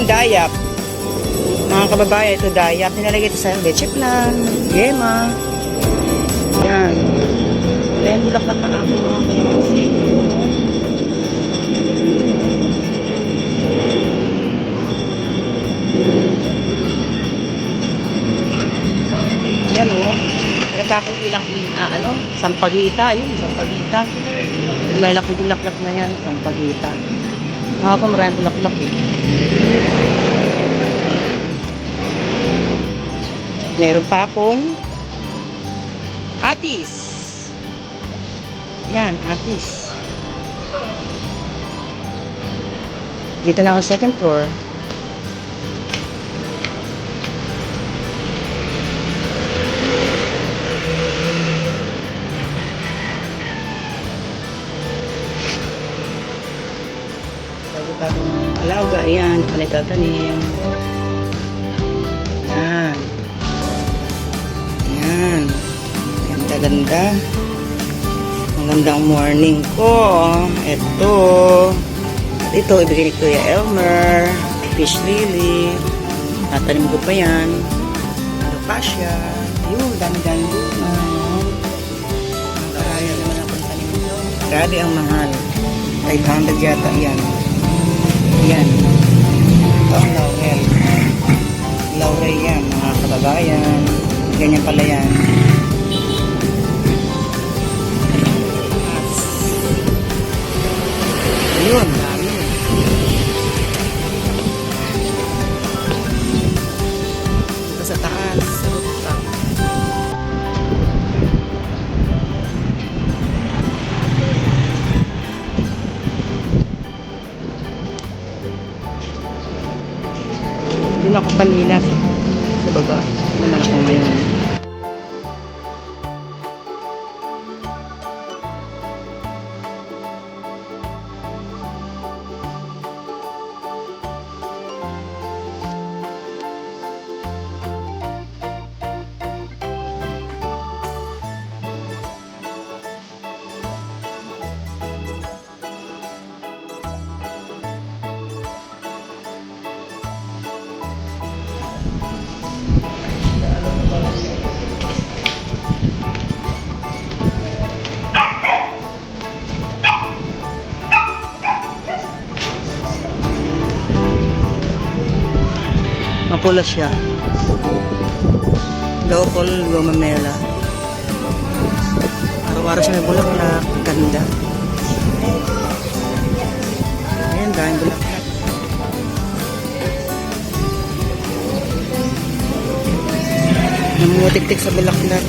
Yun, dayak. Mga kababayan, ito dayak. Nilalagay ito sa leche plan, yema. Yan. Then, bulaklak na ako mga kalamansi. Yan o. Nagkakong ilang sampagita. Yun, sampagita. Malaki bulaklak na yan, sampagita. Mga pa maraming bulaklak eh. Meron pa akong atis. Yan, atis. Dito na ako sa second floor. Alaga, ayan, panitatanim. Yan. Yan. Ganda-ganda. Magandang morning ko. Ito, ibigay ni Kuya Elmer. Fish lily. Tatanim ko pa yan. Alocassia. Yun, dami-dami bunga. Karaya naman ang pantanim ko. Grabe ang mahal. 500 yata yan. Yan. Ito ang laurel. Laurel yan, mga kababayan. Ganyan pala yan. Ayun, dami. Ito sa taas. Sa rooftop. Doon ako kanina sa baba. Doon ako ngayon. Mapula siya. Local gomamela. Araw-araw siya may bulaklak. Ganda. Ayan, dahil bulaklak. Namumutik-tik sa bulaklak.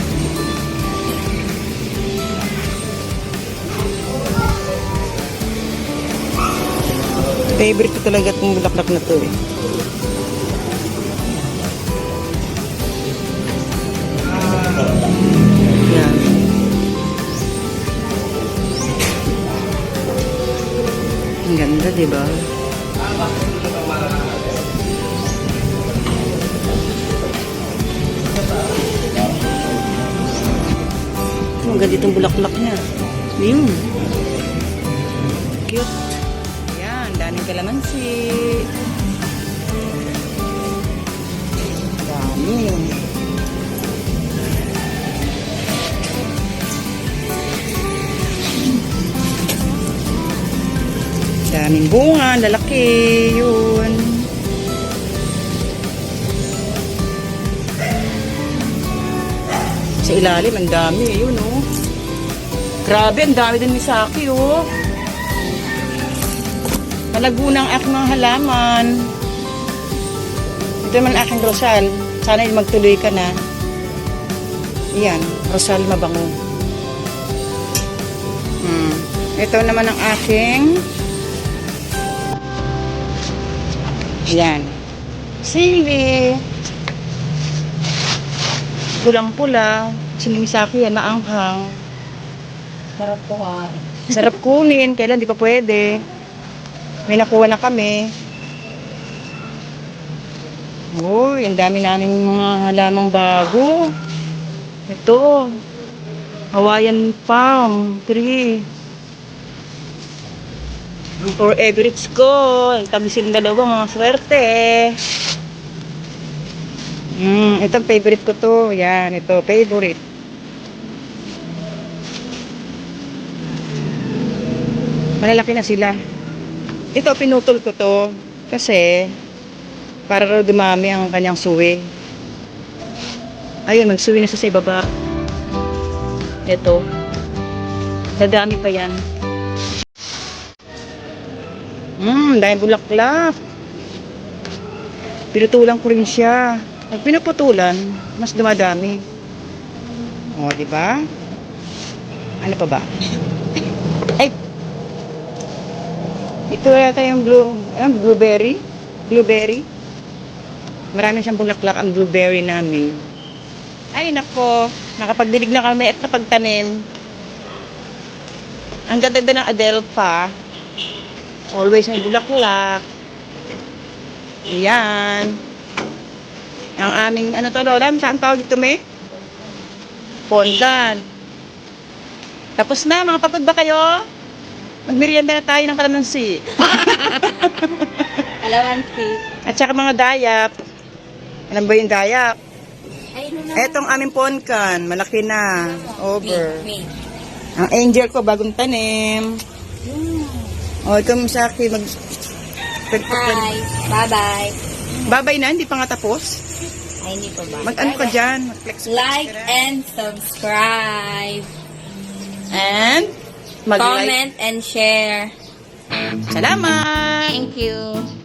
Favorite ko talaga itong bulaklak na to eh. Yan. Ang ganda, diba? Ang ganda itong bulaklak niya. Yun. Cute. Yan, daming kalamansi. Dami. Daming bunga, lalaki, yun. Sa ilalim, ang dami, yun, oh. Grabe, ang dami din misaki, oh. Malago na ang aking mga halaman. Ito naman aking rosal. Sana magtuloy ka na. Yan, rosal mabango. Ito naman ang aking yan. Sili. Pulang-pula. Sinimisaki yan, maanghang. Sarap po ha. Sarap kunin. Kailan di pa pwede. May nakuha na kami. Uy, ang dami namin mga halamang bago. Ito. Hawaiian palm tree. For favorites ko. Kami silang dalawa, mga swerte. Itong favorite ko to. Yan, ito, favorite. Malalaki na sila. Ito, pinutol ko to. Kasi, para raw dumami ang kanyang suwi. Ayun, magsuwi na siya sa ibaba. Ito. Dadami pa yan. Dahil bulaklak. Pinutulan ko rin siya. Pag pinuputulan, mas dumadami. O, di ba? Ano pa ba? Ay! Ito yata yung blueberry. Blueberry. Marami siyang bulaklak ang blueberry namin. Ay, nako. Nakapagdilig na kami at napagtanim. Ang ganda ng adelpa. Always may bulaklak. Ayan. Ang aming, ano to, Lola? Saan tawag ito, may? Pondan. Tapos na, mga pagod ba kayo? Magmerienda na tayo ng kalamansi. Alamansi. At saka mga dayap. Alam ba yung dayap? Ay, ano naman? Etong aming ponkan, malaki na. Over. Me. Ang angel ko, bagong tanim. O, ito sa akin, Hi. Bye-bye. Babay na, hindi pa nga tapos. Ay, hindi pa ba? Mag-ano ka dyan? Mag-flex Like and subscribe. And mag-like. Comment and share. Salamat! Thank you.